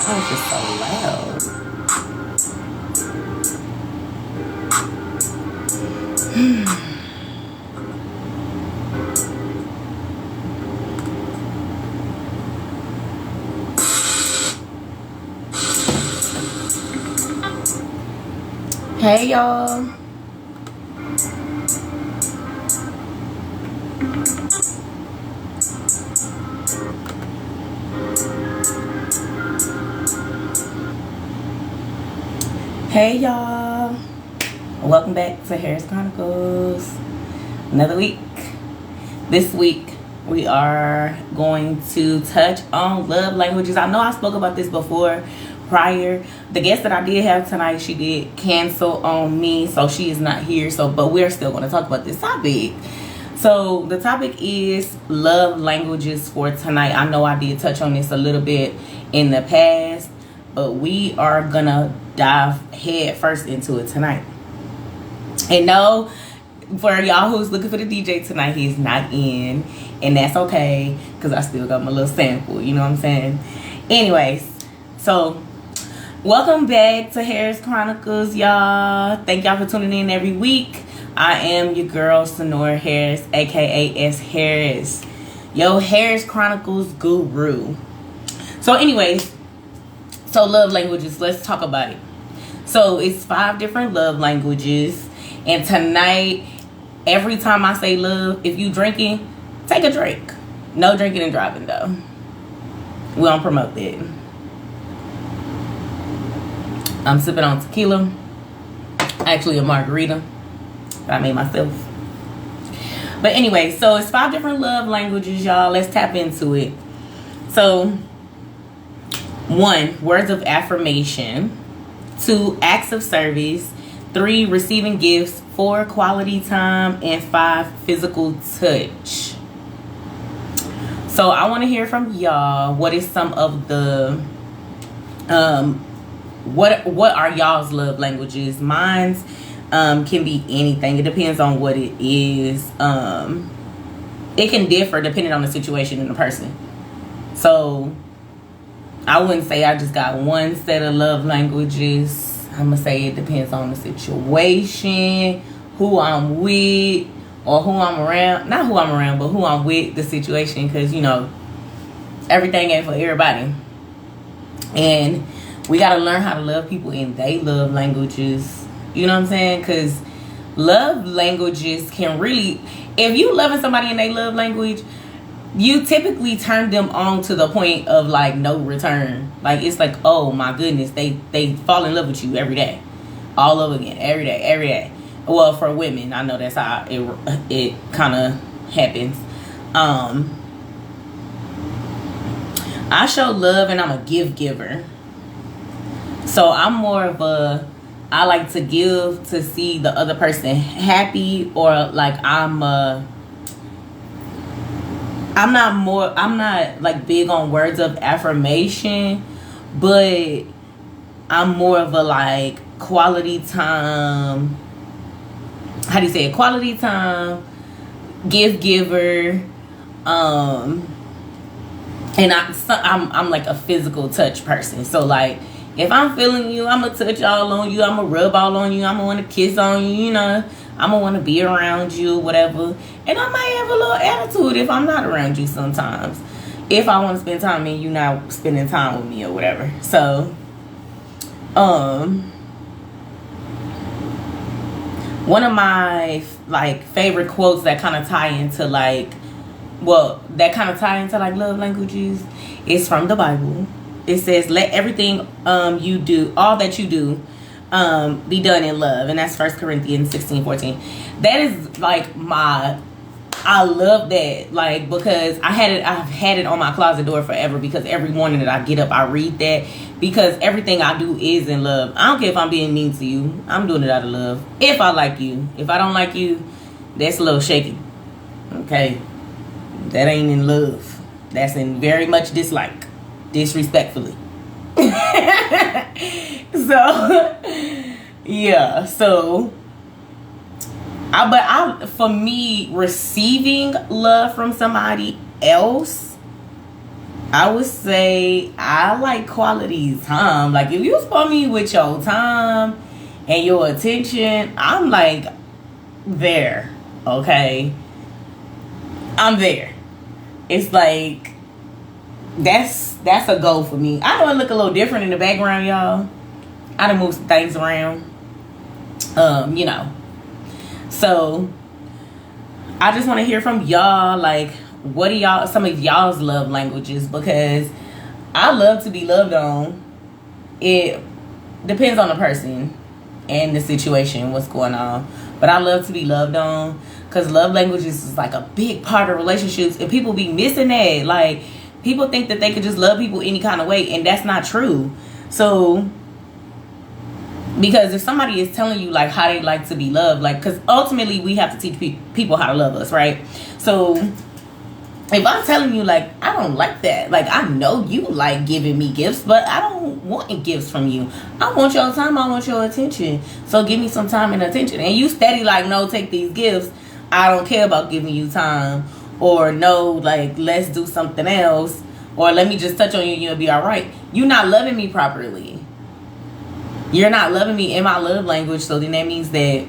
That was just so loud. Hey y'all. Hey y'all. Welcome back to Harris Chronicles. Another week. This week we are going to touch on love languages. I know I spoke about this before prior. The guest that I did have tonight, she did cancel on me, so she is not here. But we're still going to talk about this topic. So the topic is love languages for tonight. I know I did touch on this a little bit in the past, but we are gonna dive head first into it tonight. And no, for y'all who's looking for the DJ tonight, he's not in, and that's okay because I still got my little sample, you know what I'm saying? Anyways, so welcome back to Harris Chronicles, y'all. Thank y'all for tuning in every week. I am your girl Sonora Harris, aka S Harris, yo Harris Chronicles guru. So anyways, so love languages, let's talk about it. So it's 5 different love languages, and tonight, every time I say love, if you drinking, take a drink. No drinking and driving though. We don't promote that. I'm sipping on tequila, actually a margarita that I made myself. But anyway, so it's 5 different love languages, y'all. Let's tap into it. So 1, words of affirmation. 2, acts of service. 3, receiving gifts. 4, quality time. And 5, physical touch. So I want to hear from y'all. What is some of the what are y'all's love languages? Mine's can be anything. It depends on what it is. It can differ depending on the situation and the person. So I wouldn't say I just got one set of love languages. I'm gonna say it depends on the situation, who I'm with, or who I'm around. Not who I'm around, but who I'm with, the situation. Because, you know, everything ain't for everybody. And we got to learn how to love people in their love languages. You know what I'm saying? Because love languages can really... If you loving somebody in their love language, you typically turn them on to the point of, like, no return. Like, it's like, oh, my goodness. They fall in love with you every day. All over again. Every day. Well, for women, I know that's how it kind of happens. I show love and I'm a giver. So I'm more of a, I like to give to see the other person happy, or like I'm not like big on words of affirmation, but I'm more of a like quality time. How do you say it? Quality time, giver, and I'm like a physical touch person. So like, if I'm feeling you, I'm gonna touch all on you. I'm gonna rub all on you. I'm gonna want to kiss on you. You know, I'm gonna want to be around you, whatever. And I might have a little attitude if I'm not around you sometimes. If I want to spend time and you not spending time with me or whatever. So, one of my like favorite quotes that kind of tie into like, love languages is from the Bible. It says, let everything you do, all that you do, be done in love. And that's 1 Corinthians 16:14. That is like I love that, like, because I've had it on my closet door forever, because every morning that I get up, I read that, because everything I do is in love. I don't care if I'm being mean to you. I'm doing it out of love. If I like you. If I don't like you, that's a little shaky. Okay? That ain't in love. That's in very much dislike. Disrespectfully. So, yeah. So, for me, receiving love from somebody else I would say I like quality time. Like if you spoil me with your time and your attention, I'm like there. Okay, I'm there. It's like that's a goal for me. I know it look a little different in the background, y'all. I done moved some things around. You know. So I just want to hear from y'all, like, what are y'all, some of y'all's love languages? Because I love to be loved on. It depends on the person and the situation, what's going on. But I love to be loved on, because love languages is like a big part of relationships, and people be missing that. Like, people think that they could just love people any kind of way, and that's not true. So, because if somebody is telling you like how they like to be loved, like, because ultimately we have to teach people how to love us, right? So if I'm telling you like I don't like that, like I know you like giving me gifts, but I don't want gifts from you. I want your time, I want your attention. So give me some time and attention. And you steady like, no, take these gifts, I don't care about giving you time. Or no, like, let's do something else, or let me just touch on you and you'll be all right. You're not loving me properly. You're not loving me in my love language. So then that means that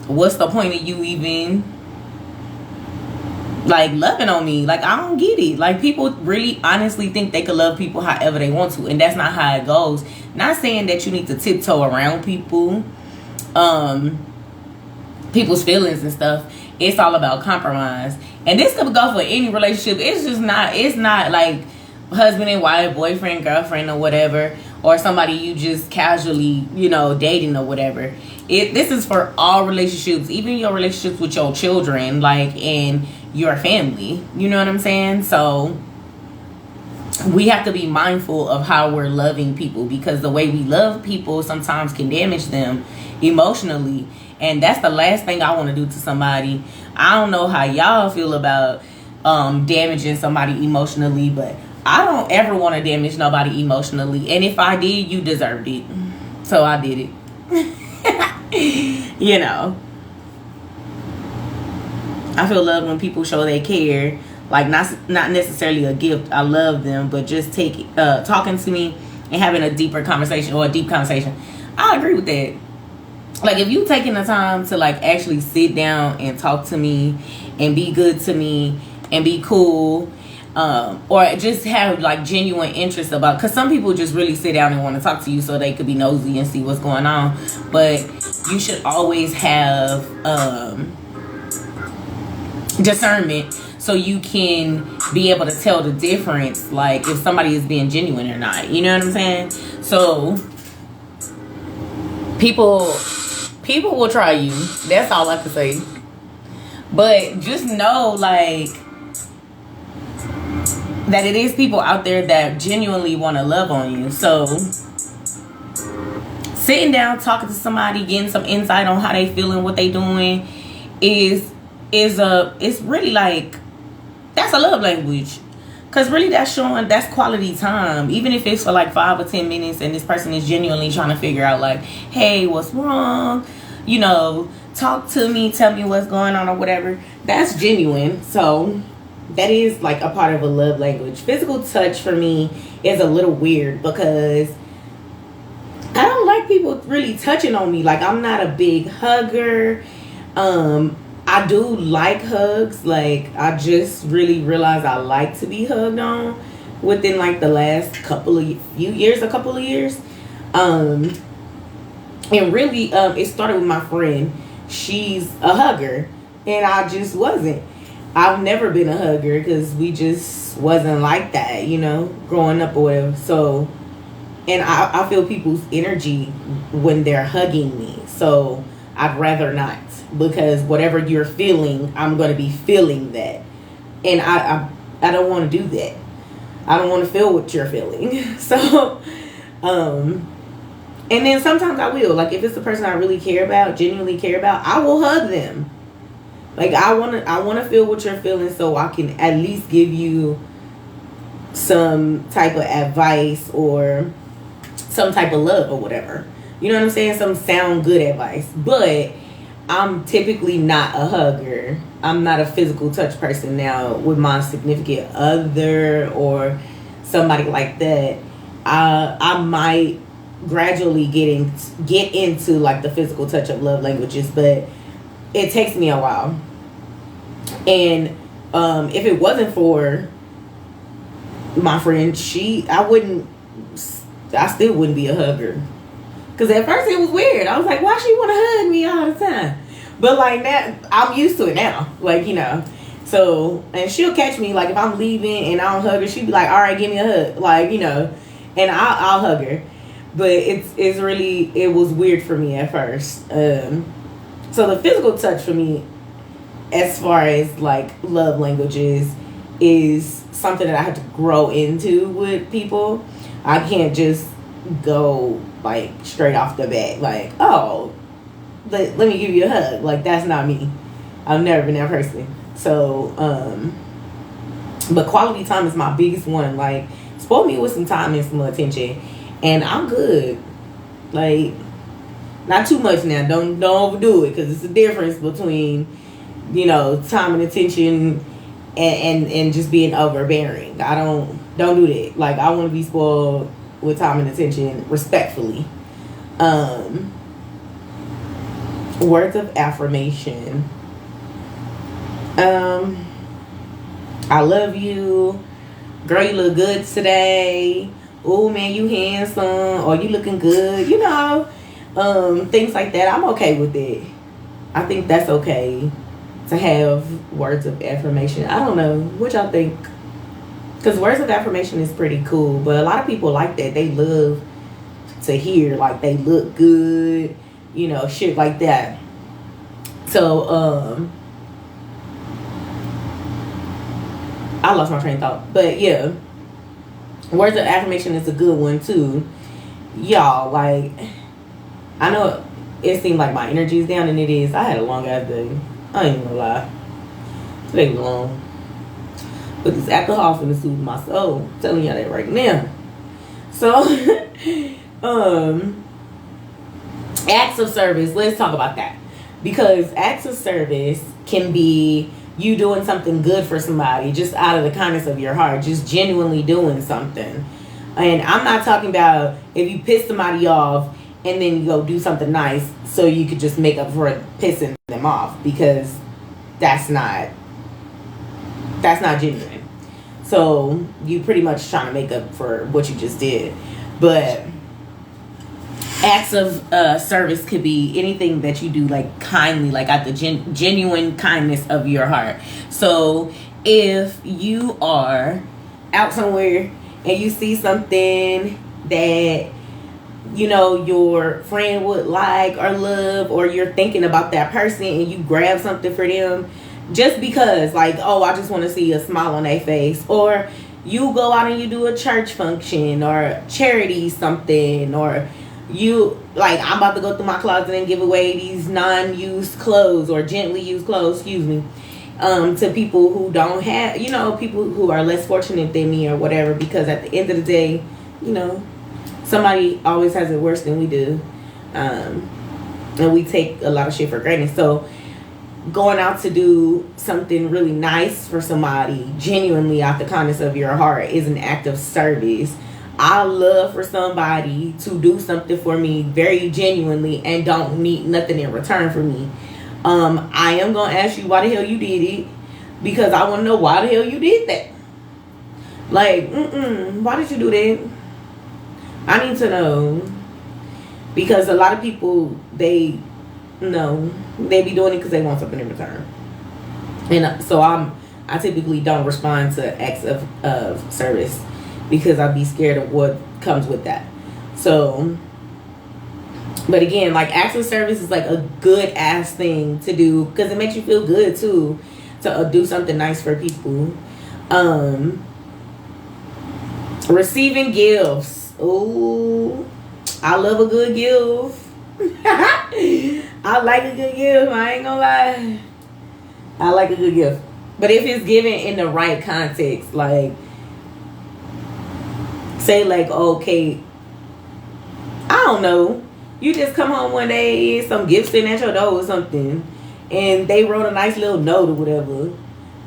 what's the point of you even like loving on me? Like, I don't get it. Like, people really honestly think they could love people however they want to, and that's not how it goes. Not saying that you need to tiptoe around people, people's feelings and stuff. It's all about compromise, and this could go for any relationship. It's not like husband and wife, boyfriend, girlfriend, or whatever, or somebody you just casually, dating or whatever. This is for all relationships, even your relationships with your children, like, and your family. You know what I'm saying? So we have to be mindful of how we're loving people, because the way we love people sometimes can damage them emotionally. And that's the last thing I want to do to somebody. I don't know how y'all feel about damaging somebody emotionally, but I don't ever want to damage nobody emotionally. And if I did, you deserved it. So I did it. I feel love when people show they care. Like, not necessarily a gift. I love them, but just talking to me and having a deeper conversation, or a deep conversation. I agree with that. Like, if you taking the time to like actually sit down and talk to me and be good to me and be cool, or just have like genuine interest about, because some people just really sit down and want to talk to you so they could be nosy and see what's going on. But you should always have discernment, so you can be able to tell the difference, like if somebody is being genuine or not. You know what I'm saying? So people will try you. That's all I can say. But just know, like, that it is people out there that genuinely want to love on you. So sitting down, talking to somebody, getting some insight on how they feeling, what they doing, it's really like, that's a love language. Because really that's quality time. Even if it's for like 5 or 10 minutes and this person is genuinely trying to figure out like, hey, what's wrong? Talk to me, tell me what's going on or whatever. That's genuine. So that is like a part of a love language. Physical touch for me is a little weird, because I don't like people really touching on me. Like, I'm not a big hugger. I do like hugs. Like, I just really realized I like to be hugged on within like the last couple of years. And really, it started with my friend. She's a hugger, and I just wasn't. I've never been a hugger, because we just wasn't like that, growing up or whatever. So, and I feel people's energy when they're hugging me. So I'd rather not, because whatever you're feeling, I'm going to be feeling that. And I don't want to do that. I don't want to feel what you're feeling. So, and then sometimes I will. Like, if it's a person I really care about, genuinely care about, I will hug them. Like, I want to feel what you're feeling, so I can at least give you some type of advice or some type of love or whatever. You know what I'm saying? Some sound good advice. But I'm typically not a hugger. I'm not a physical touch person now with my significant other or somebody like that, I might gradually get into like the physical touch of love languages, but it takes me a while. And if it wasn't for my friend, I still wouldn't be a hugger. Because at first it was weird. I was like, why she want to hug me all the time? But like that, I'm used to it now. Like, so, and she'll catch me, like if I'm leaving and I don't hug her, she'll be like, all right, give me a hug. Like, and I'll hug her. But it was weird for me at first. So the physical touch for me, as far as like love languages, is something that I have to grow into with people. I can't just go like straight off the bat like, oh, let me give you a hug. Like, that's not me. I've never been that person. So but quality time is my biggest one. Like, spoil me with some time and some attention and I'm good. Like, not too much now. Don't overdo it, because it's a difference between time and attention and just being overbearing. I don't do that. Like, I want to be spoiled with time and attention respectfully. Words of affirmation. I love you. Girl, you look good today. Oh man, you handsome. Or you looking good. Things like that. I'm okay with it. I think that's okay to have words of affirmation. I don't know what y'all think, because words of affirmation is pretty cool, but a lot of people like that. They love to hear like they look good, shit like that. So I lost my train of thought, but yeah, words of affirmation is a good one too, y'all. Like, I know it seemed like my energy is down, and it is. I had a long ass day. I ain't gonna lie. Today was long. But this alcohol finna soothe my soul. I'm telling y'all that right now. So, acts of service. Let's talk about that. Because acts of service can be you doing something good for somebody just out of the kindness of your heart. Just genuinely doing something. And I'm not talking about if you piss somebody off and then you go do something nice so you could just make up for pissing them off, because that's not genuine. So you pretty much trying to make up for what you just did. But acts of service could be anything that you do, like kindly, like out the genuine kindness of your heart. So if you are out somewhere and you see something that your friend would like or love, or you're thinking about that person and you grab something for them just because, like, oh, I just want to see a smile on their face, or you go out and you do a church function or charity something, or you like, I'm about to go through my closet and give away these non-used clothes or gently used clothes, to people who don't have, people who are less fortunate than me or whatever, because at the end of the day, somebody always has it worse than we do. And we take a lot of shit for granted. So going out to do something really nice for somebody, genuinely out the kindness of your heart, is an act of service. I love for somebody to do something for me very genuinely and don't need nothing in return for me. I am going to ask you why the hell you did it, because I want to know why the hell you did that. Like, why did you do that? I need to know, because a lot of people, they be doing it because they want something in return. And so I typically don't respond to acts of service, because I'd be scared of what comes with that. So, but again, like, acts of service is like a good ass thing to do, because it makes you feel good too, to do something nice for people. Receiving gifts. Oh, I love a good gift. I like a good gift. I ain't gonna lie. I like a good gift. But if it's given in the right context, like, say like, okay, I don't know, you just come home one day, some gift sitting at your door or something, and they wrote a nice little note or whatever,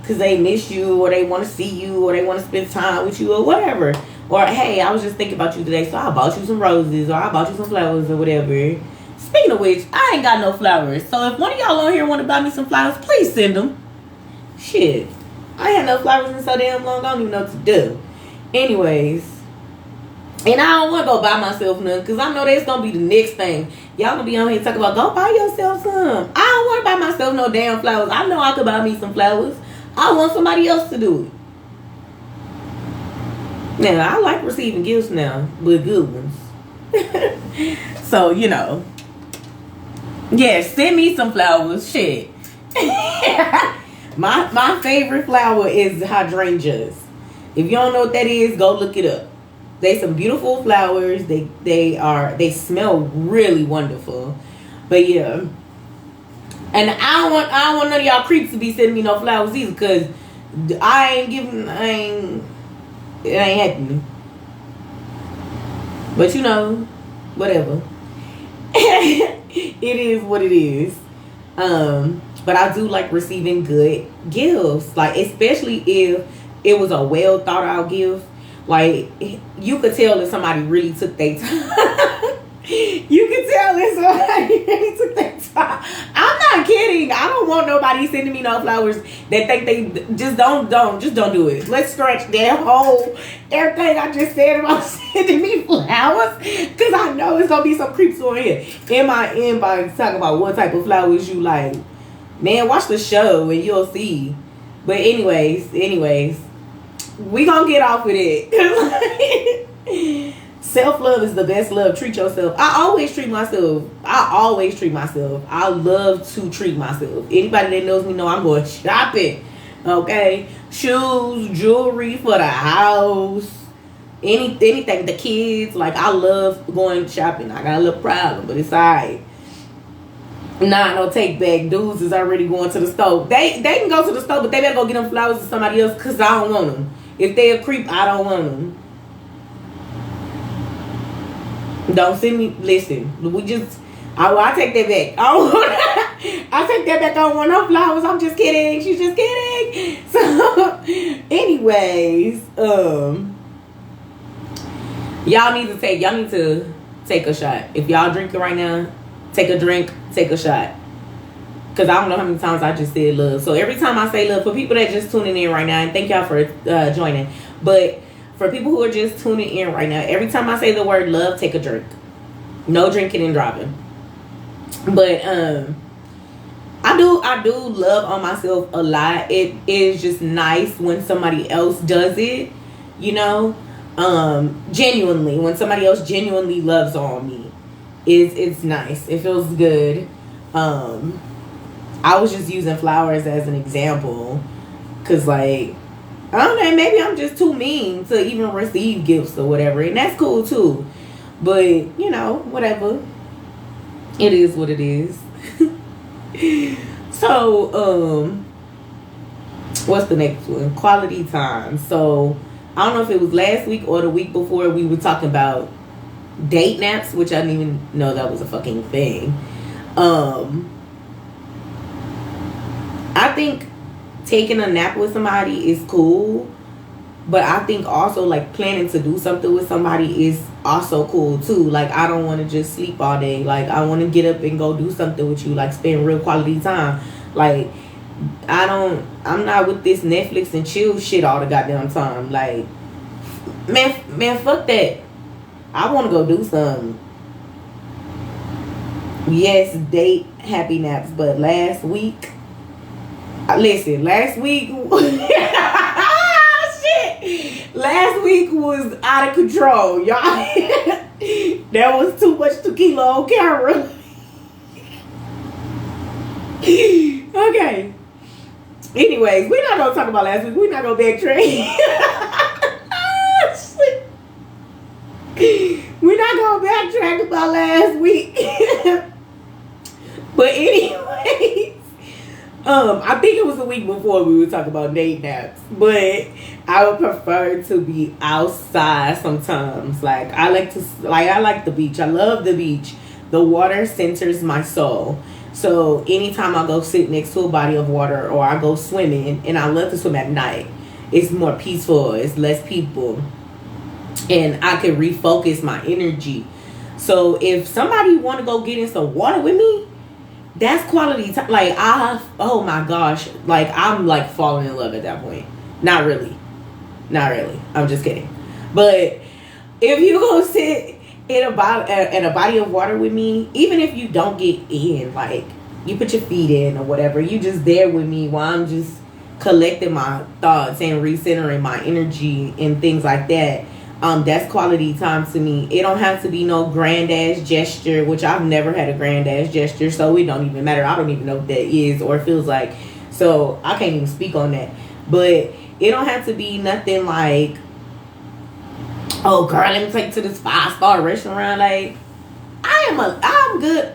because they miss you, or they want to see you, or they want to spend time with you, or whatever. Or, hey, I was just thinking about you today, so I bought you some roses, or I bought you some flowers, or whatever. Speaking of which, I ain't got no flowers. So if one of y'all on here want to buy me some flowers, please send them. Shit. I ain't had no flowers in so damn long, I don't even know what to do. Anyways. And I don't want to go buy myself none, because I know that's going to be the next thing. Y'all going to be on here talking about, go buy yourself some. I don't want to buy myself no damn flowers. I know I could buy me some flowers. I want somebody else to do it. Now, I like receiving gifts now, but good ones. So, you know. Yeah, send me some flowers. Shit. my favorite flower is hydrangeas. If you don't know what that is, go look it up. They some beautiful flowers. They smell really wonderful. But yeah. And I don't want none of y'all creeps to be sending me no flowers either, because it ain't happening. But you know, whatever. It is what it is. But I do like receiving good gifts. Like, especially if it was a well thought out gift. Like, you could tell if somebody really took their time. You can tell if somebody really took their time. I'm not kidding. I don't want nobody sending me no flowers that think they just don't do it. Let's scratch that whole everything I just said about sending me flowers, because I know it's gonna be some creeps on here in my inbox talking about what type of flowers you like. Man, watch the show and you'll see. But anyways, we gonna get off with it. Self-love is the best love. Treat yourself. I always treat myself. I love to treat myself. Anybody that knows me know I'm going shopping. Okay? Shoes, jewelry for the house. Anything. The kids. Like, I love going shopping. I got a little problem, but it's alright. Nah, no take back. Dudes is already going to the store. They can go to the store, but they better go get them flowers to somebody else, because I don't want them. If they a creep, I don't want them. Don't send me. Listen, I take that back. I take that back. I don't want no flowers. I'm just kidding. She's just kidding. So, anyways, y'all need to take a shot. If y'all drinking right now, take a drink, take a shot. Because I don't know how many times I just said love. So every time I say love, for people that just tuning in right now, and thank y'all for joining, but for people who are just tuning in right now, every time I say the word love, take a drink. No drinking and driving. But I do love on myself a lot. It is just nice when somebody else does it, you know, genuinely. When somebody else genuinely loves on me, it's nice. It feels good. I was just using flowers as an example, because, like, I don't know, maybe I'm just too mean to even receive gifts or whatever, and that's cool too. But, you know, whatever. It is what it is. So, what's the next one? Quality time. So, I don't know if it was last week or the week before, we were talking about date naps, which I didn't even know that was a fucking thing. I think taking a nap with somebody is cool, but I think also, like, planning to do something with somebody is also cool too. Like, I don't want to just sleep all day. Like, I want to get up and go do something with you, like spend real quality time. Like, I'm not with this Netflix and chill shit all the goddamn time. Like, man, fuck that. I want to go do something. Yes, date happy naps, but last week, listen, last week shit, last week was out of control, y'all. There was too much tequila on camera. Okay. Anyways, we're not gonna talk about last week. We're not gonna backtrack. We're not gonna backtrack about last week. But anyways, I think it was the week before we were talking about date naps. But I would prefer to be outside sometimes. Like, I like the beach. I love the beach. The water centers my soul. So anytime I go sit next to a body of water, or I go swimming, and I love to swim at night, it's more peaceful, it's less people, and I could refocus my energy. So if somebody want to go get in some water with me, that's quality time. Like, oh my gosh, like I'm like falling in love at that point. Not really. I'm just kidding. But if you go sit in a body of water with me, even if you don't get in, like you put your feet in or whatever, you just there with me while I'm just collecting my thoughts and recentering my energy and things like that. That's quality time to me. It don't have to be no grand ass gesture, which I've never had a grand ass gesture, so it don't even matter. I don't even know what that is or feels like, so I can't even speak on that. But it don't have to be nothing like, oh girl, let me take you to this 5-star restaurant. Like, I'm good.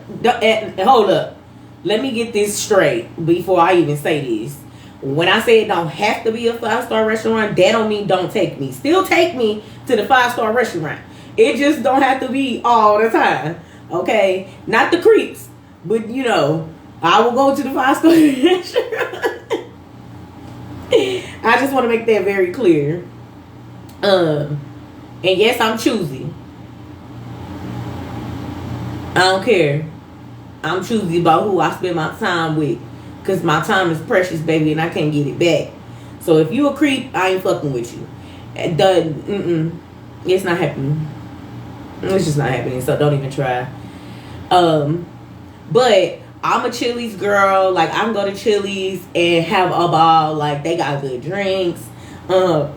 Hold up, let me get this straight before I even say this. When I say it don't have to be a 5-star restaurant, that don't mean don't take me. Still take me to the 5-star restaurant. It just don't have to be all the time. Okay? Not the creeps. But, you know, I will go to the 5-star restaurant. I just want to make that very clear. And yes, I'm choosy. I don't care. I'm choosy about who I spend my time with. Because my time is precious, baby, and I can't get it back. So if you a creep, I ain't fucking with you. It's not happening. It's just not happening, so don't even try. But I'm a Chili's girl. Like, I can go to Chili's and have a ball. Like, they got good drinks. I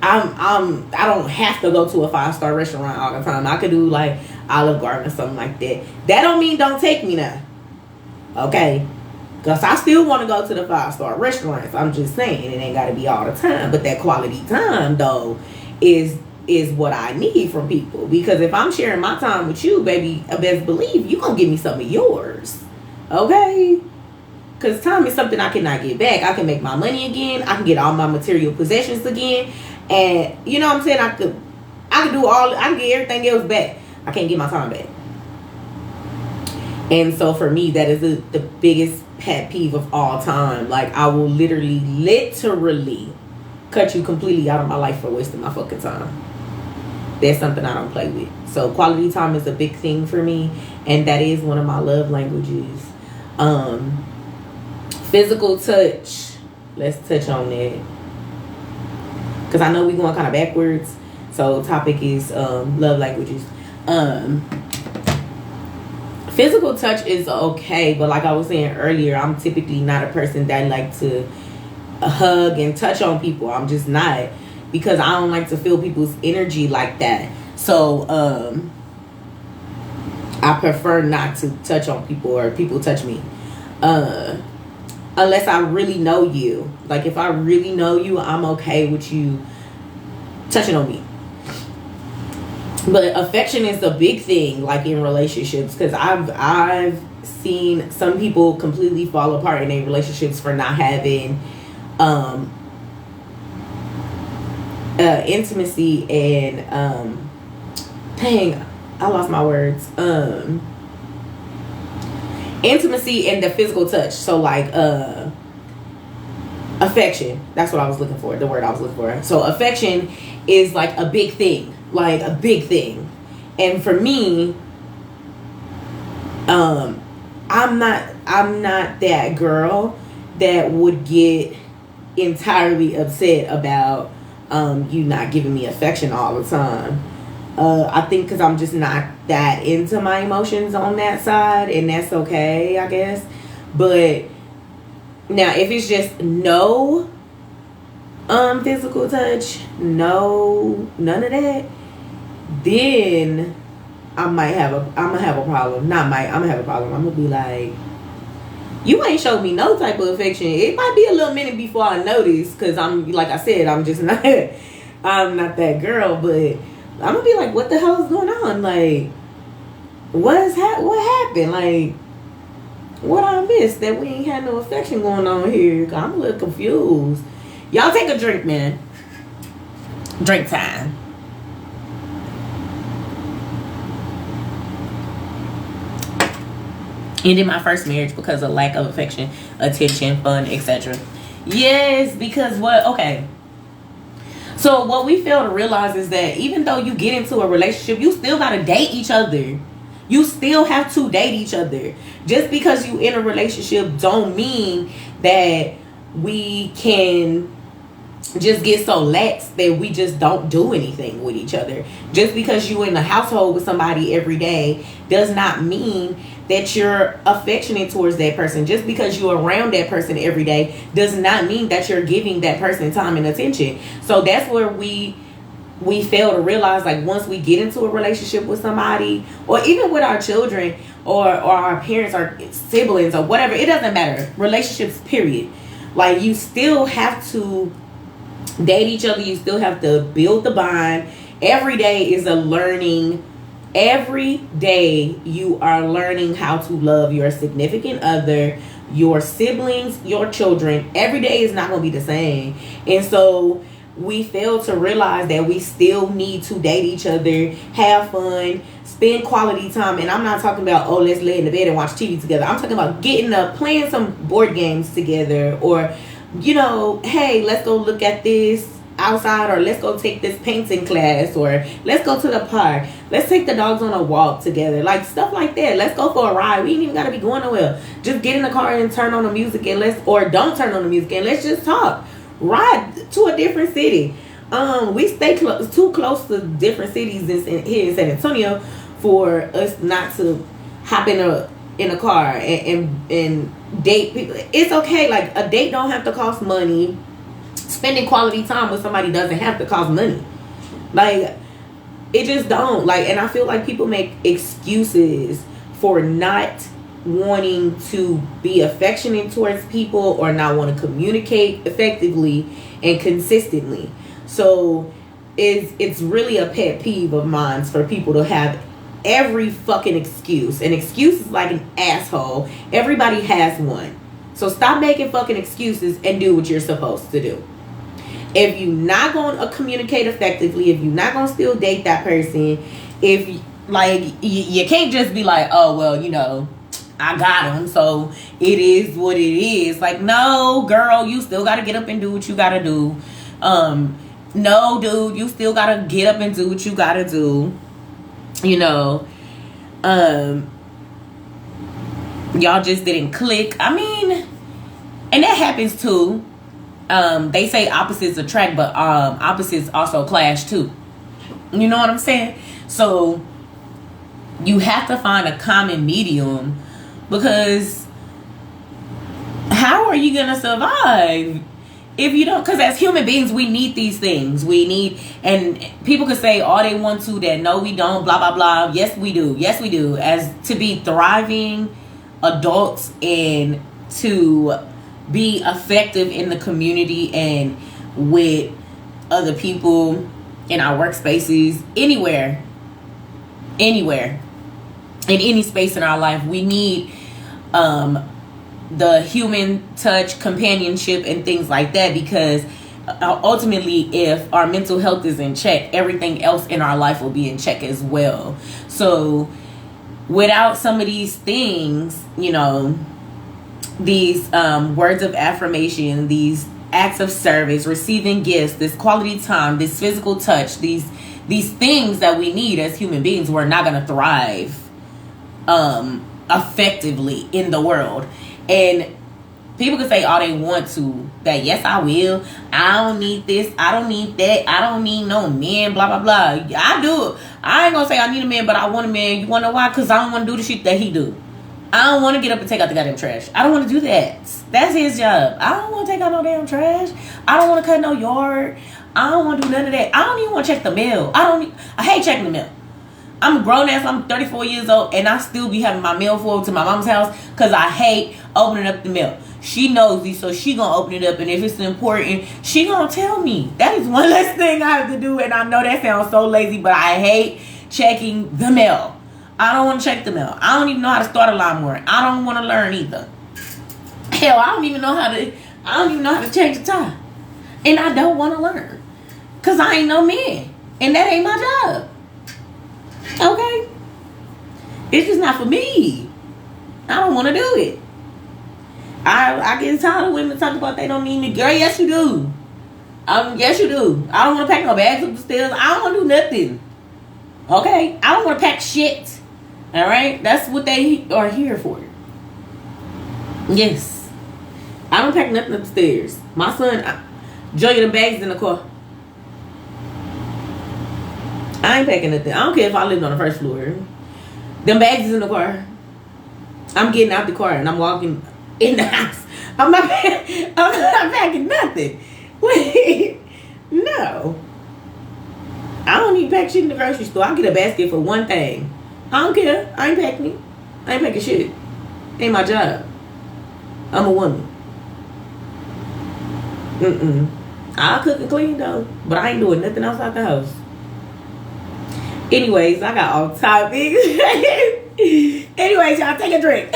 don't have to go to a 5-star restaurant all the time. I could do like Olive Garden or something like that. That don't mean don't take me now. Okay? Because I still want to go to the 5-star restaurants. I'm just saying, it ain't got to be all the time. But that quality time, though, is what I need from people. Because if I'm sharing my time with you, baby, I best believe you going to give me some of yours. Okay? Because time is something I cannot get back. I can make my money again. I can get all my material possessions again. And, you know what I'm saying? I can get everything else back. I can't get my time back. And so for me, that is the biggest pet peeve of all time. Like, I will literally cut you completely out of my life for wasting my fucking time. That's something I don't play with. So quality time is a big thing for me, and that is one of my love languages. Physical touch. Let's touch on that, because I know we're going kind of backwards. So topic is love languages. Physical touch is okay, but like I was saying earlier, I'm typically not a person that like to hug and touch on people. I'm just not, because I don't like to feel people's energy like that. So I prefer not to touch on people or people touch me, unless I really know you. Like, if I really know you, I'm okay with you touching on me. But affection is a big thing, like in relationships, because I've seen some people completely fall apart in their relationships for not having intimacy and dang, I lost my words. Intimacy and the physical touch. So like affection. That's what I was looking for. The word I was looking for. So affection is like a big thing. Like a big thing. And for me, I'm not that girl that would get entirely upset about you not giving me affection all the time. I think because I'm just not that into my emotions on that side, and that's okay, I guess. But now if it's just no physical touch, no none of that, then I'm gonna have a problem. I'm gonna have a problem. I'm gonna be like, you ain't showed me no type of affection. It might be a little minute before I notice, because I'm, like I said, I'm just not I'm not that girl. But I'm gonna be like, what the hell is going on? Like, what happened? Like, what I missed that we ain't had no affection going on here? I'm a little confused. Y'all take a drink, man. Drink time. Ended my first marriage because of lack of affection, attention, fun, etc. Yes, because what? Okay. So what we fail to realize is that even though you get into a relationship, you still gotta date each other. You still have to date each other. Just because you in a relationship don't mean that we can just get so lax that we just don't do anything with each other. Just because you in the household with somebody every day does not mean that you're affectionate towards that person. Just because you're around that person every day does not mean that you're giving that person time and attention. So that's where we fail to realize, like, once we get into a relationship with somebody, or even with our children, or our parents, or siblings, or whatever, it doesn't matter. Relationships, period. Like, you still have to date each other. You still have to build the bond. Every day is a learning. Every day you are learning how to love your significant other, your siblings, your children. Every day is not going to be the same. And so we fail to realize that we still need to date each other, have fun, spend quality time. And I'm not talking about, oh, let's lay in the bed and watch TV together. I'm talking about getting up, playing some board games together, or, you know, hey, let's go look at this outside, or let's go take this painting class, or let's go to the park, let's take the dogs on a walk together, like stuff like that. Let's go for a ride. We ain't even gotta be going nowhere. Just get in the car and turn on the music, and or don't turn on the music, and let's just talk. Ride to a different city. We stay too close to different cities here in San Antonio for us not to hop in a car and date people. It's okay. Like, a date don't have to cost money. Spending quality time with somebody doesn't have to cost money. Like, it just don't. Like, and I feel like people make excuses for not wanting to be affectionate towards people, or not want to communicate effectively and consistently. So it's really a pet peeve of mine for people to have every fucking excuse. An excuse is like an asshole. Everybody has one. So stop making fucking excuses and do what you're supposed to do. If you're not going to communicate effectively, if you're not going to still date that person, if, like, you can't just be like, oh, well, you know, I got him, so it is what it is. Like, no, girl, you still got to get up and do what you got to do. No, dude, you still got to get up and do what you got to do. You know, y'all just didn't click. I mean, and that happens too. They say opposites attract, but opposites also clash too. You know what I'm saying? So you have to find a common medium, because how are you gonna survive if you don't? Because as human beings, we need these things. We need, and people could say all they want to, that no, we don't, blah blah blah. Yes, we do. Yes, we do. As to be thriving adults and to be effective in the community and with other people in our workspaces, anywhere, in any space in our life, we need the human touch, companionship, and things like that, because ultimately, if our mental health is in check, everything else in our life will be in check as well. So without some of these things, you know, these words of affirmation, these acts of service, receiving gifts, this quality time, this physical touch, these things that we need as human beings, we're not going to thrive effectively in the world. And people can say all they want to, that yes, I will, I don't need this, I don't need that, I don't need no man, blah blah blah. I do. I ain't gonna say I need a man, but I want a man. You wanna know why? Because I don't want to do the shit that he do. I don't want to get up and take out the goddamn trash. I don't want to do that. That's his job. I don't want to take out no damn trash. I don't want to cut no yard. I don't want to do none of that. I don't even want to check the mail. I hate checking the mail. I'm a grown ass. I'm 34 years old, and I still be having my mail forwarded to my mom's house because I hate opening up the mail. She knows me, so she gonna open it up, and if it's important, she gonna tell me. That is one less thing I have to do, and I know that sounds so lazy, but I hate checking the mail. I don't want to check the mail. I don't even know how to start a lawnmower. I don't want to learn either. Hell, I don't even know how to change the tire. And I don't want to learn. Because I ain't no man. And that ain't my job. Okay? It's just not for me. I don't want to do it. I get tired of women talking about they don't need me. Girl, yes you do. Yes, you do. I don't want to pack no bags up the stairs. I don't want to do nothing. Okay? I don't want to pack shit. All right? That's what they are here for. Yes. I don't pack nothing upstairs. My son, Joey, the bags in the car. I ain't packing nothing. I don't care if I lived on the first floor. Them bags is in the car. I'm getting out the car and I'm walking in the house. I'm not packing nothing. Wait. No. I don't need to pack shit in the grocery store. I'll get a basket for one thing. I don't care. I ain't packing it. I ain't packing shit. Ain't my job. I'm a woman. I'll cook and clean though. But I ain't doing nothing outside the house. Anyways, I got off topic. Anyways, y'all take a drink.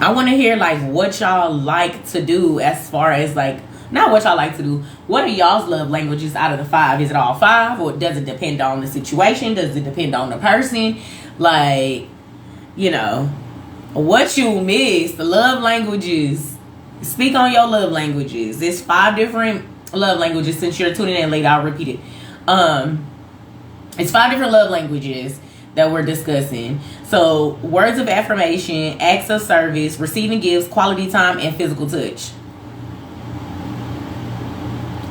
I want to hear like what y'all like to do as far as like, not what y'all like to do. What are y'all's love languages out of the 5? Is it all 5 or does it depend on the situation? Does it depend on the person? Like, you know, what you miss, the love languages. Speak on your love languages. It's 5 different love languages. Since you're tuning in late, I'll repeat it. It's 5 different love languages that we're discussing. So words of affirmation, acts of service, receiving gifts, quality time, and physical touch.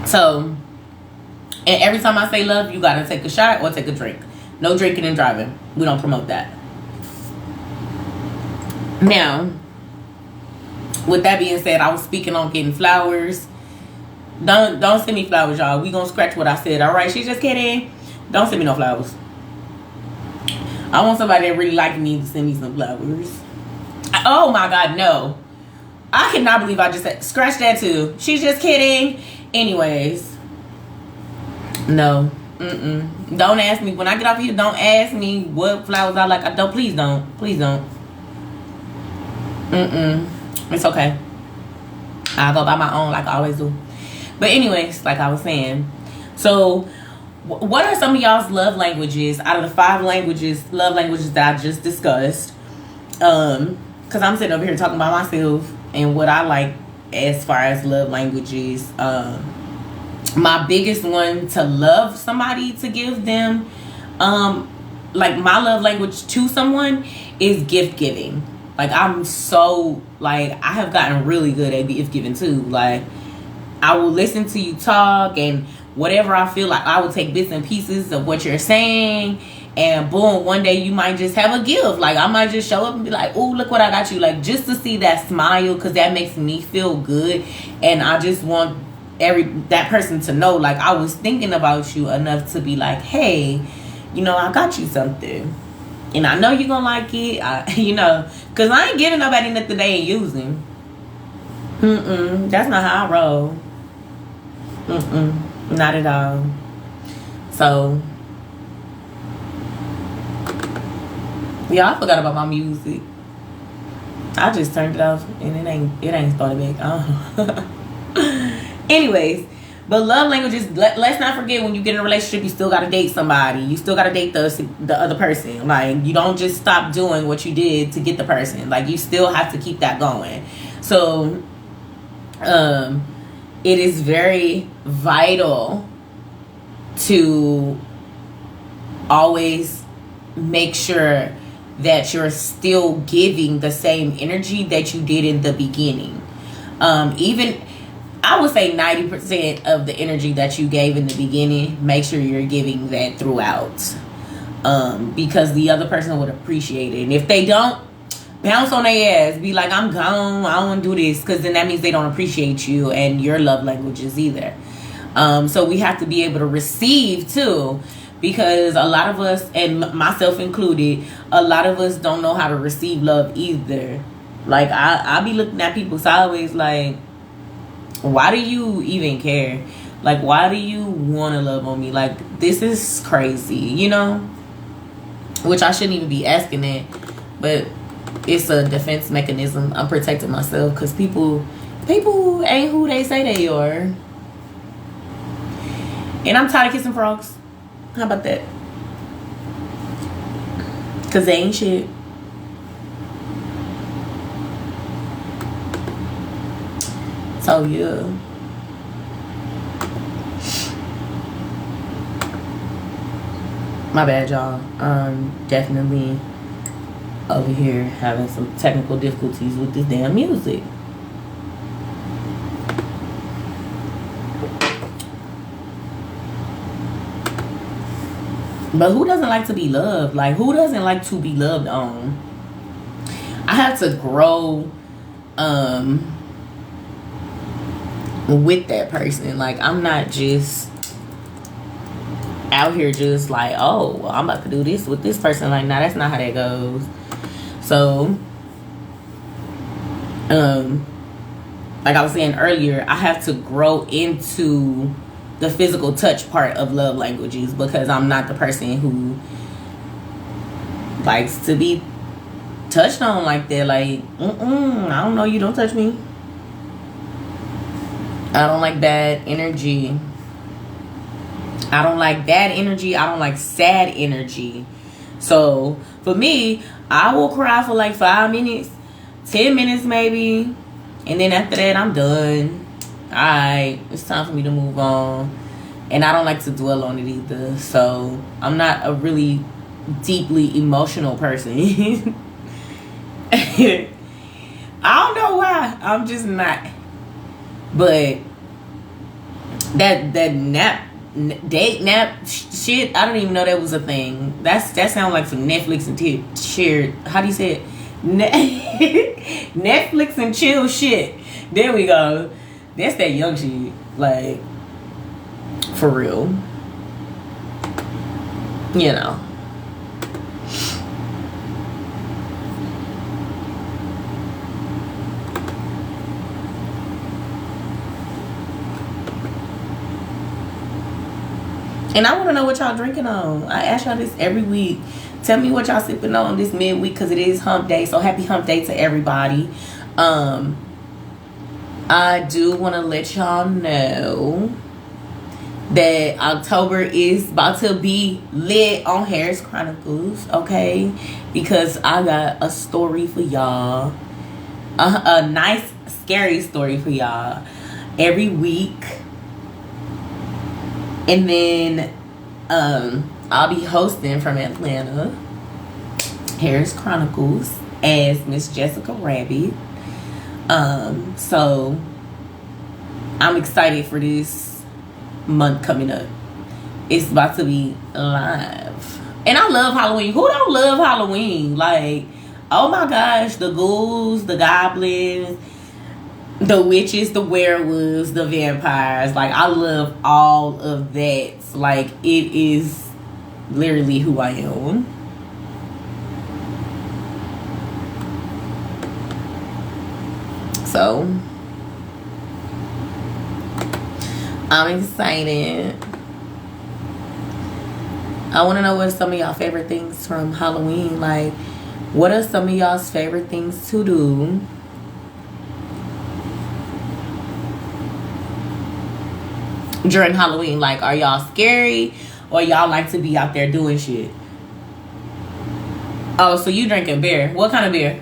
So, and every time I say love, you gotta take a shot or take a drink. No drinking and driving. We don't promote that. Now, with that being said, I was speaking on getting flowers. Don't send me flowers, y'all. We gonna scratch what I said. All right, she's just kidding. Don't send me no flowers. I want somebody that really like me to send me some flowers. Oh my God, no. I cannot believe I just said, scratch that too. She's just kidding. Anyways. No. Don't ask me. When I get off here, don't ask me what flowers I like. Please don't. Please don't. It's okay. I'll go by my own like I always do. But anyways, like I was saying. So, what are some of y'all's love languages out of the 5 love languages that I just discussed? Because I'm sitting over here talking about myself and what I like as far as love languages. My biggest one to love somebody, to give them, like my love language to someone is gift giving. Like I'm so, like I have gotten really good at gift giving too. Like I will listen to you talk and whatever I feel like, I will take bits and pieces of what you're saying, and boom, one day you might just have a gift. Like I might just show up and be like, oh, look what I got you. Like just to see that smile, because that makes me feel good, and I just want that person to know like I was thinking about you enough to be like, hey, you know, I got you something and I know you're gonna like it. You know, because I ain't giving nobody nothing they ain't using. That's not how I roll. Not at all. So yeah, I forgot about my music. I just turned it off and it ain't started back. Anyways, but love languages, let's not forget, when you get in a relationship, you still gotta date somebody. You still gotta date the other person. Like you don't just stop doing what you did to get the person. Like you still have to keep that going. So it is very vital to always make sure that you're still giving the same energy that you did in the beginning. Even I would say 90% of the energy that you gave in the beginning, make sure you're giving that throughout. Because the other person would appreciate it. And if they don't, bounce on their ass. Be like, I'm gone. I don't want to do this. Because then that means they don't appreciate you and your love languages either. So we have to be able to receive too. Because a lot of us, and myself included, a lot of us don't know how to receive love either. Like, I be looking at people sideways like, why do you even care? Like, why do you want to love on me? Like, this is crazy, you know? Which I shouldn't even be asking that. But it's a defense mechanism. I'm protecting myself because people ain't who they say they are. And I'm tired of kissing frogs. How about that? Because they ain't shit. So So yeah. My bad, y'all. Definitely over here having some technical difficulties with this damn music. But who doesn't like to be loved? Like, who doesn't like to be loved on? I had to grow with that person. Like, I'm not just out here just like, oh, well, I'm about to do this with this person. Like, nah, that's not how that goes. So, like I was saying earlier, I have to grow into the physical touch part of love languages, because I'm not the person who likes to be touched on like that. Like, I don't know, you don't touch me. I don't like bad energy. I don't like bad energy. I don't like sad energy. So for me, I will cry for like 5 minutes, 10 minutes maybe, and then after that I'm done. Alright, it's time for me to move on. And I don't like to dwell on it either. So I'm not a really deeply emotional person. I don't know why. I'm just not. But that date nap shit, I don't even know that was a thing. That sounds like some Netflix and chill. How do you say it? Netflix and chill shit. There we go. That's that young shit. Like, for real. You know. And I want to know what y'all drinking on. I ask y'all this every week. Tell me what y'all sipping on this midweek, because it is hump day. So happy hump day to everybody. I do want to let y'all know that October is about to be lit on Harris Chronicles, okay? Because I got a story for y'all. A nice, scary story for y'all every week. And then I'll be hosting from Atlanta Harris Chronicles as Miss Jessica Rabbit. So I'm excited for this month coming up. It's about to be live. And I love Halloween. Who don't love Halloween? Like, oh my gosh, the ghouls, the goblins, the witches, the werewolves, the vampires. Like, I love all of that. Like, it is literally who I am. So, I'm excited. I want to know what some of y'all favorite things from Halloween. Like, what are some of y'all's favorite things to do during Halloween? Like, are y'all scary, or y'all like to be out there doing shit? Oh, so you drinking beer. What kind of beer?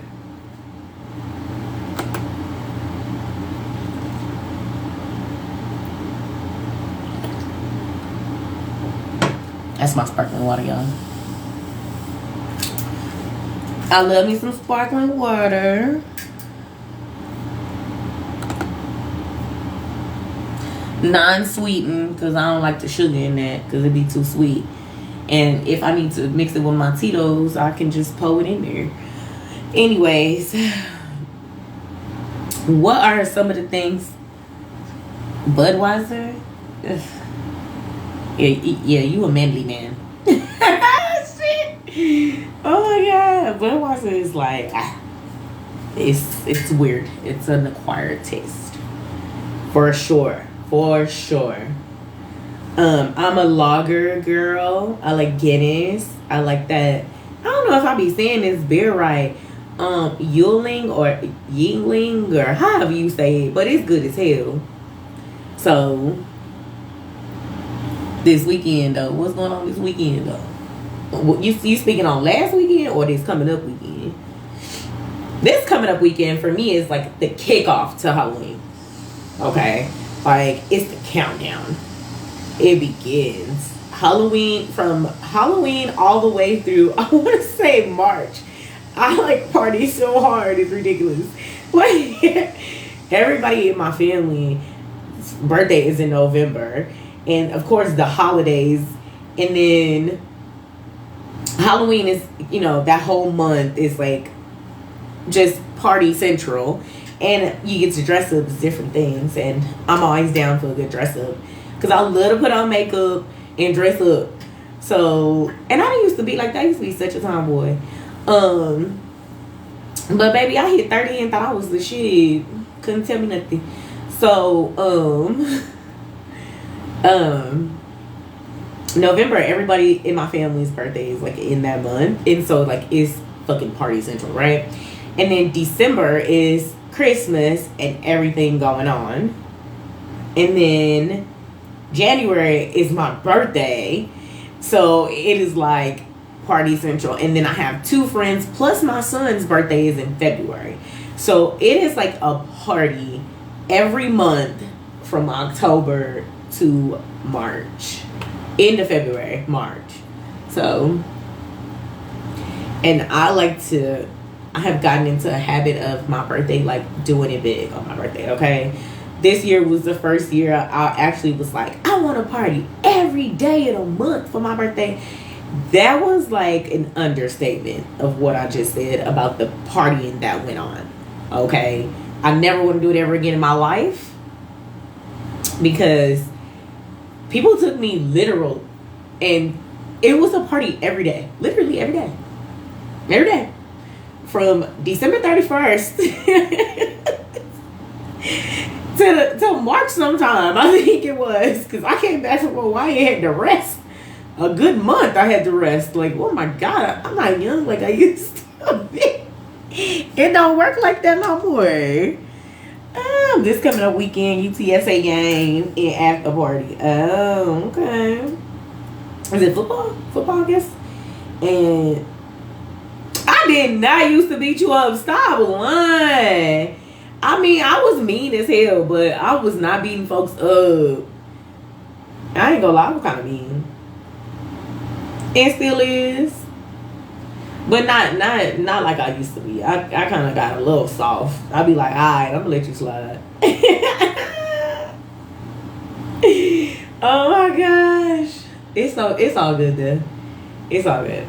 That's my sparkling water, y'all. I love me some sparkling water. Non-sweetened, because I don't like the sugar in that, because it'd be too sweet. And if I need to mix it with my Tito's, I can just pour it in there. Anyways, what are some of the things? Budweiser? Ugh. Yeah, you a manly man. Shit. Oh my god, Budweiser is like, it's weird. It's an acquired taste, for sure. I'm a lager girl. I like Guinness. I like that. I don't know if I be saying this beer right. Yuling or Yingling or however you say it, but it's good as hell. So this weekend though, what's going on this weekend though? You speaking on last weekend or this coming up weekend? This coming up weekend for me is like the kickoff to Halloween. Okay? Like, it's the countdown. It begins. From Halloween all the way through, I want to say March. I like party so hard, it's ridiculous. Like, everybody in my family birthday is in November, and of course the holidays, and then Halloween is, that whole month is like just party central, and you get to dress up as different things, and I'm always down for a good dress up because I love to put on makeup and dress up. So, and I used to be like that. I used to be such a tomboy. But baby, I hit 30 and thought I was the shit. Couldn't tell me nothing. So, November, everybody in my family's birthday is like in that month, and so like it's fucking party central, right? And then December is Christmas and everything going on, and then January is my birthday, so it is like party central. And then I have 2 friends plus my son's birthday is in February, so it is like a party every month from October to March, into February, March. So, and I have gotten into a habit of my birthday, like doing it big on my birthday. Okay, this year was the first year I actually was like, I want to party every day of the month for my birthday. That was like an understatement of what I just said about the partying that went on. Okay, I never want to do it ever again in my life, because people took me literal, and it was a party every day, literally every day, from December 31st to March sometime, I think it was, because I came back from Hawaii and had to rest a good month. I had to rest. Like, oh my God, I'm not young like I used to be. It don't work like that no more. This coming up weekend, UTSA game and after party. Oh, okay. Is it football? Football, I guess. And I did not used to beat you up. Stop lying. I mean, I was mean as hell, but I was not beating folks up. I ain't gonna lie, I was kind of mean. And still is. But not like I used to be. I kind of got a little soft. I'd be like, alright, I'm gonna let you slide. Oh my gosh. It's all good though. It's all good.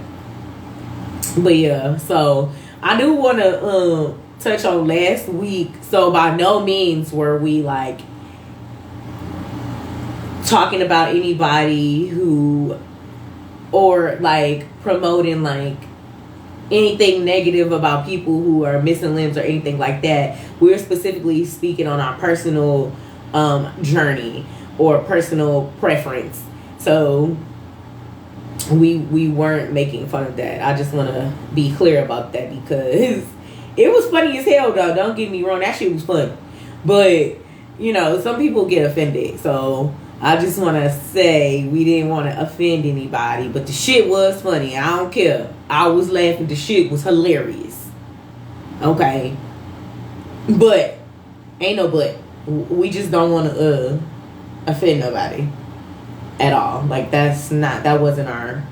But yeah, so I do want to touch on last week. So by no means were we like talking about anybody who, or like promoting like anything negative about people who are missing limbs or anything like that. We're specifically speaking on our personal journey or personal preference. So we weren't making fun of that. I just want to be clear about that, because it was funny as hell though. Don't get me wrong, that shit was fun. But some people get offended. So I just want to say we didn't want to offend anybody, but the shit was funny. I don't care. I was laughing. The shit was hilarious. Okay. But ain't no but. We just don't want to offend nobody at all. Like that wasn't our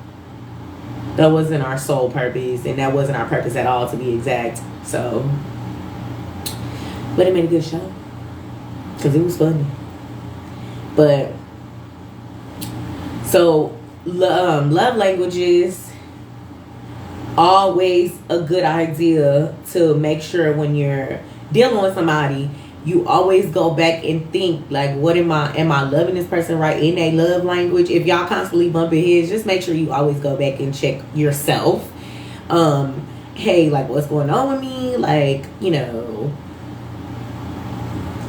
sole purpose, and that wasn't our purpose at all, to be exact. So, but it made a good show because it was funny. But so love languages, always a good idea to make sure when you're dealing with somebody, you always go back and think like, what am I loving this person right in their love language? If y'all constantly bumping heads, just make sure you always go back and check yourself. Hey, like, what's going on with me? Like,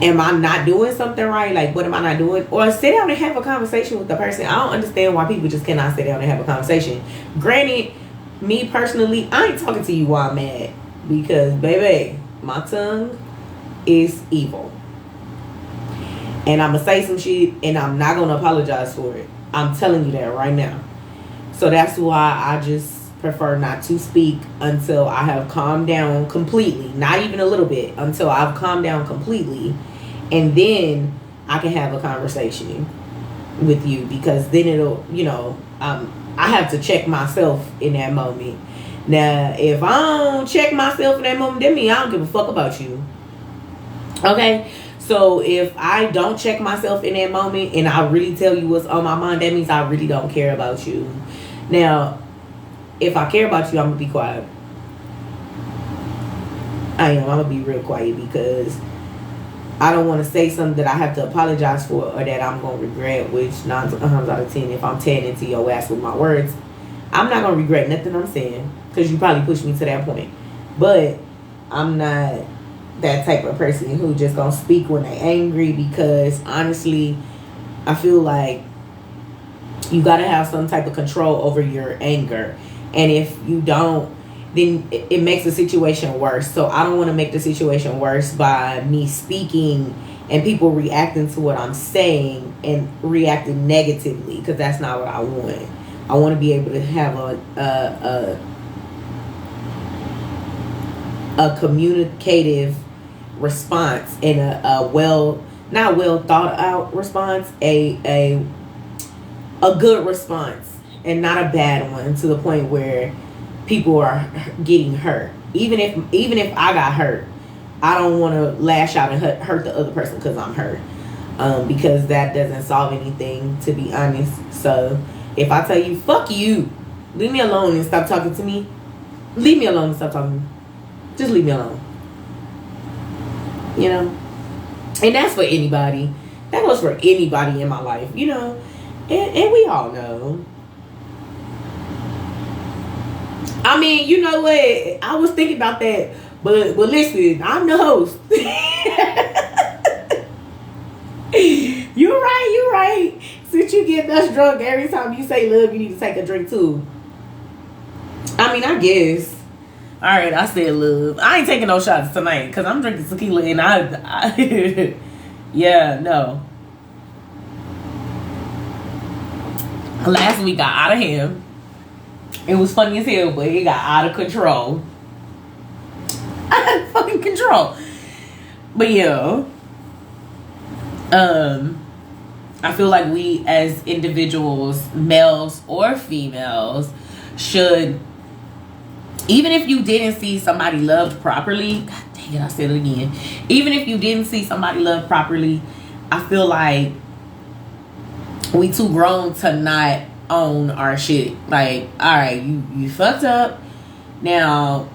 am I not doing something right? Like, what am I not doing? Or sit down and have a conversation with the person. I don't understand why people just cannot sit down and have a conversation. Granted, me personally, I ain't talking to you while I'm mad, because, baby, my tongue is evil. And I'm going to say some shit, and I'm not going to apologize for it. I'm telling you that right now. So that's why I just prefer not to speak until I have calmed down completely. Not even a little bit. Until I've calmed down completely. and then I can have a conversation with you, because then it'll, I have to check myself in that moment. Now, if I don't check myself in that moment, that means I don't give a fuck about you. Okay? So if I don't check myself in that moment and I really tell you what's on my mind, that means I really don't care about you. Now, if I care about you, I'm going to be quiet. I'm going to be real quiet, because I don't want to say something that I have to apologize for or that I'm going to regret, which 9 times out of 10, if I'm tearing into your ass with my words, I'm not going to regret nothing I'm saying, because you probably pushed me to that point. But I'm not that type of person who just going to speak when they angry, because honestly, I feel like you got to have some type of control over your anger. And if you don't, then it makes the situation worse. So I don't want to make the situation worse by me speaking and people reacting to what I'm saying and reacting negatively, because that's not what I want. I want to be able to have a communicative response and a not well thought out response, a good response, and not a bad one to the point where people are getting hurt. Even if I got hurt, I don't want to lash out and hurt the other person because I'm hurt, because that doesn't solve anything, to be honest. So if I tell you, fuck you, leave me alone and stop talking to me, leave me alone and stop talking to me. Just leave me alone. And that's for anybody. That goes for anybody in my life, and we all know. I mean, you know what? I was thinking about that, but listen, I'm the host. You're right. Since you get us drunk every time you say love, you need to take a drink too. I mean, I guess. All right, I said love. I ain't taking no shots tonight because I'm drinking tequila, and I yeah, no. Last week got out of hand. It was funny as hell, but it got out of control. Out of fucking control. But yeah. I feel like we as individuals, males or females, should, even if you didn't see somebody loved properly, God dang it, I said it again. Even if you didn't see somebody loved properly, I feel like we too grown to not own our shit. Like, alright, you fucked up. Now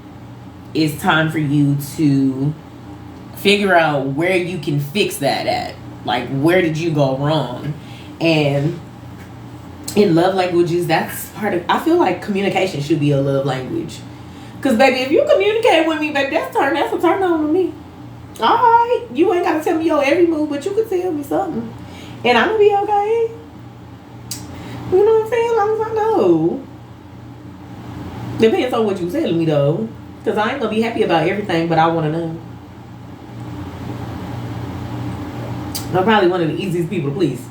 it's time for you to figure out where you can fix that at. Like, where did you go wrong? And in love languages, that's part of, I feel like communication should be a love language. Because baby, if you communicate with me, baby, that's a turn on with me. Alright, you ain't gotta tell me your every move, but you could tell me something, and I'm gonna be okay. You know what I'm saying? As long as I know. Depends on what you telling me though. Because I ain't gonna be happy about everything, but I want to know. I'm probably one of the easiest people to please.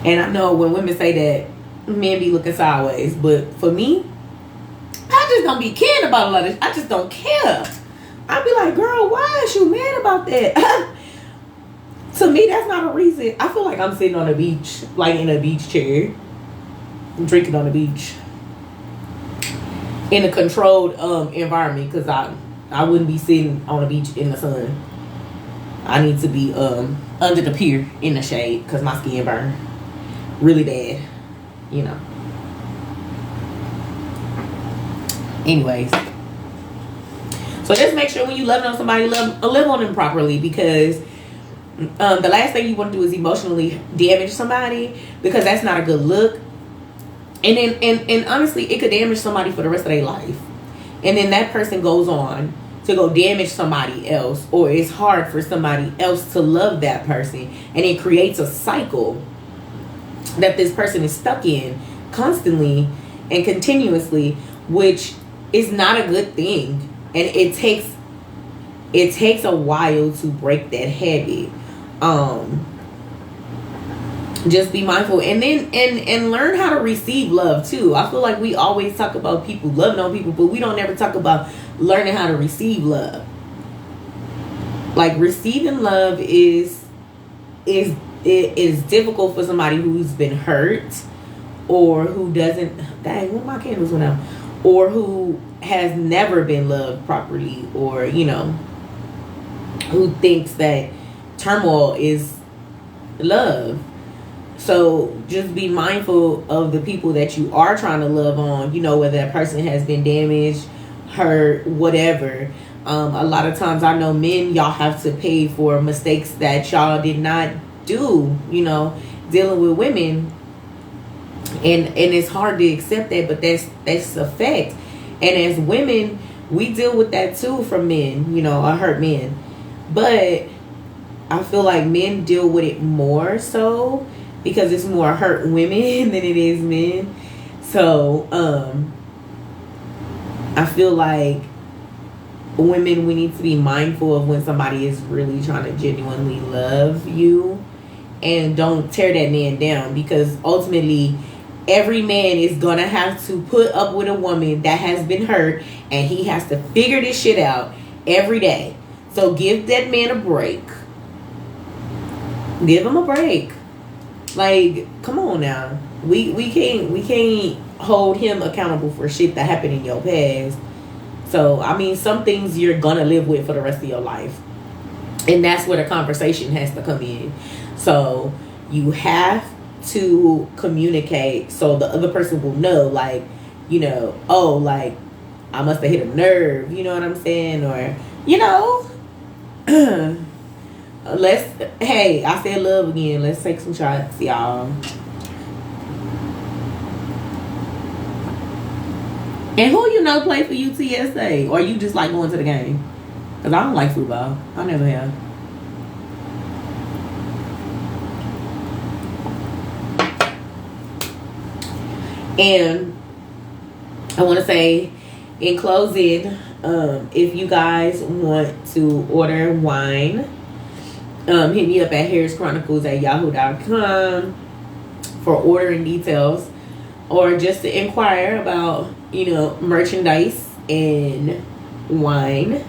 And I know when women say that, men be looking sideways. But for me, I just don't be caring about a lot of, I just don't care. I be like, girl, why is you mad about that? To me, that's not a reason. I feel like I'm sitting on a beach, like in a beach chair, drinking on the beach, in a controlled environment, because I wouldn't be sitting on a beach in the sun. I need to be under the pier in the shade, because my skin burn really bad, Anyways, so just make sure when you love on somebody, live on them properly, because the last thing you want to do is emotionally damage somebody, because that's not a good look. And then and honestly, it could damage somebody for the rest of their life, and then that person goes on to go damage somebody else, or it's hard for somebody else to love that person, and it creates a cycle that this person is stuck in constantly and continuously, which is not a good thing. And it takes a while to break that habit. Just be mindful, and then and learn how to receive love too. I feel like we always talk about people loving on people, but we don't ever talk about learning how to receive love. Like, receiving love is it is difficult for somebody who's been hurt, or who doesn't, dang, what my candles went out, or who has never been loved properly, or who thinks that turmoil is love. So just be mindful of the people that you are trying to love on, whether that person has been damaged, hurt, whatever. A lot of times I know men, y'all have to pay for mistakes that y'all did not do, dealing with women. And it's hard to accept that, but that's a fact. And as women, we deal with that too from men, or hurt men. But I feel like men deal with it more so because it's more hurt women than it is men. So I feel like women, we need to be mindful of when somebody is really trying to genuinely love you, and don't tear that man down, because ultimately every man is gonna have to put up with a woman that has been hurt, and he has to figure this shit out every day. So give that man a break. Give him a break. Like, come on now. We can't hold him accountable for shit that happened in your past. So, I mean, some things you're gonna live with for the rest of your life. And that's where the conversation has to come in. So, you have to communicate so the other person will know, like, oh, like, I must have hit a nerve, you know what I'm saying? Or, hey, I said love again. Let's take some shots, y'all. And who play for UTSA? Or you just like going to the game? Because I don't like football. I never have. And I want to say, in closing, if you guys want to order wine, hit me up at harrischronicles@yahoo.com for ordering details, or just to inquire about merchandise and wine.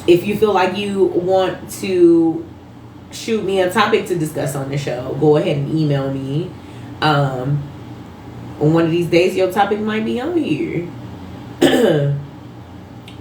If you feel like you want to shoot me a topic to discuss on the show, go ahead and email me. One of these days your topic might be on here.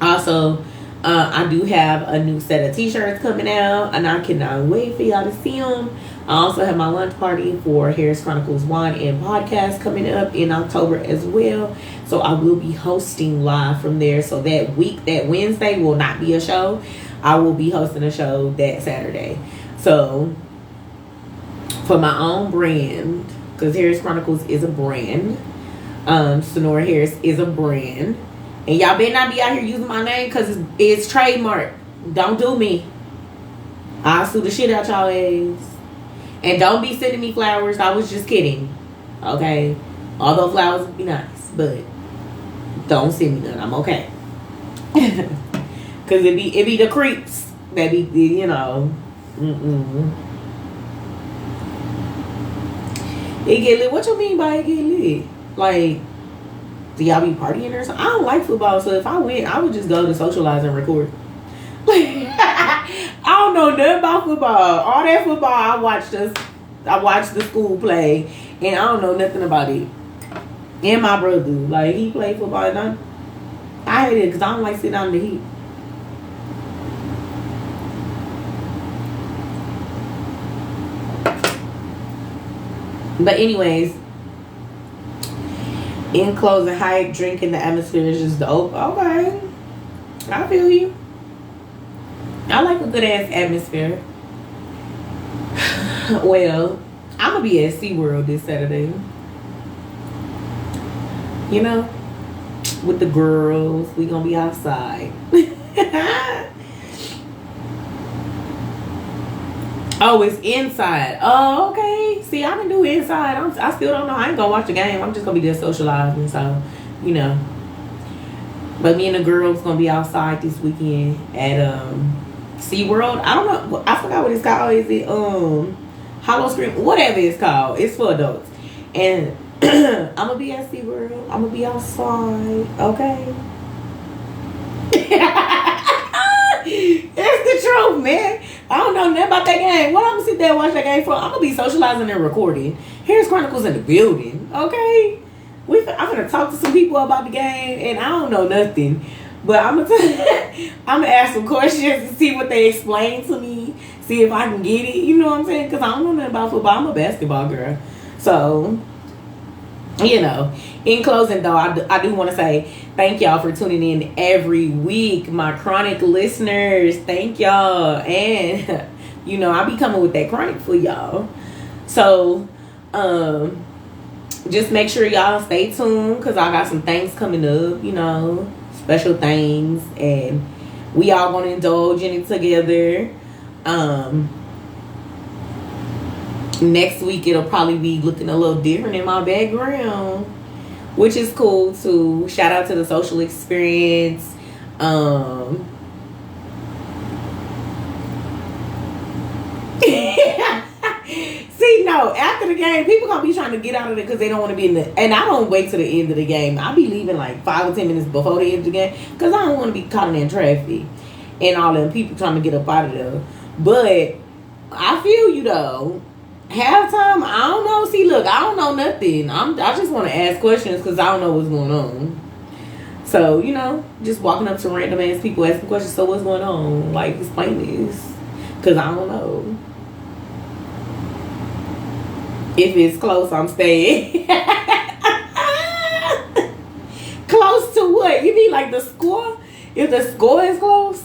Also, I do have a new set of t-shirts coming out, and I cannot wait for y'all to see them. I also have my lunch party for Harris Chronicles Wine and Podcast coming up in October as well. So I will be hosting live from there. So that week, that Wednesday, will not be a show. I will be hosting a show that Saturday. So for my own brand, because Harris Chronicles is a brand, Sonora Harris is a brand, and y'all better not be out here using my name, because it's trademark. Don't do me. I'll sue the shit out y'all ass. And don't be sending me flowers. I was just kidding. Okay? Although flowers would be nice, but don't send me none. I'm okay. Because it be the creeps that be, It get lit. What you mean by it get lit? Like, do y'all be partying or something? I don't like football, so if I went, I would just go to socialize and record. I don't know nothing about football. All that football I watched the school play, and I don't know nothing about it. And my brother, like, he played football, and I hate it because I don't like sitting out in the heat. But anyways, in closing, hype, drinking, the atmosphere is just dope. Okay, I feel you. I like a good ass atmosphere. Well, I'm gonna be at SeaWorld this Saturday. With the girls, we gonna be outside. Oh, it's inside. Oh, okay. See, I can do inside. I still don't know. I ain't gonna watch the game. I'm just gonna be there socializing. So, But me and the girls gonna be outside this weekend at SeaWorld. I don't know. I forgot what it's called. Is it Hollow Scream? Whatever it's called. It's for adults. And I'm gonna be at SeaWorld. I'm gonna be outside. Okay. I don't know nothing about that game. What I'm gonna sit there and watch that game for? I'm gonna be socializing and recording. Here's Chronicles in the building. Okay, I'm gonna talk to some people about the game, and I don't know nothing. But I'm gonna ask some questions and see what they explain to me. See if I can get it. You know what I'm saying? Because I don't know nothing about football. I'm a basketball girl, so. In closing though, I do want to say thank y'all for tuning in every week, my chronic listeners. Thank y'all. And I be coming with that chronic for y'all. So just make sure y'all stay tuned, because I got some things coming up, special things, and we all gonna indulge in it together. Next week it'll probably be looking a little different in my background, which is cool too. Shout out to the social experience. See, no, after the game, people gonna be trying to get out of it because they don't want to be in the. And I don't wait till the end of the game. I'll be leaving like 5 or 10 minutes before the end of the game, because I don't want to be caught in that traffic and all them people trying to get up out of there. But I feel you though. Halftime, I don't know. See, look, I don't know nothing. I just want to ask questions because I don't know what's going on. So, just walking up to random ass people asking questions. So what's going on? Like, explain this. Because I don't know. If it's close, I'm staying. Close to what? You mean like the score? If the score is close?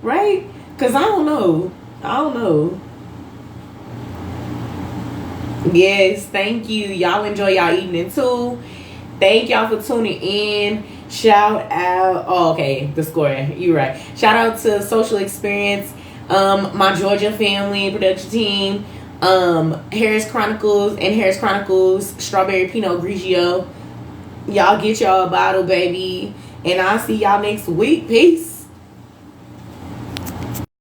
Right? Because I don't know. Yes, thank you. Y'all enjoy y'all evening too. Thank y'all for tuning in. Shout out. Oh, okay. The score. You're right. Shout out to Social Experience, my Georgia family production team, Harris Chronicles and Harris Chronicles Strawberry Pinot Grigio. Y'all get y'all a bottle, baby. And I'll see y'all next week. Peace.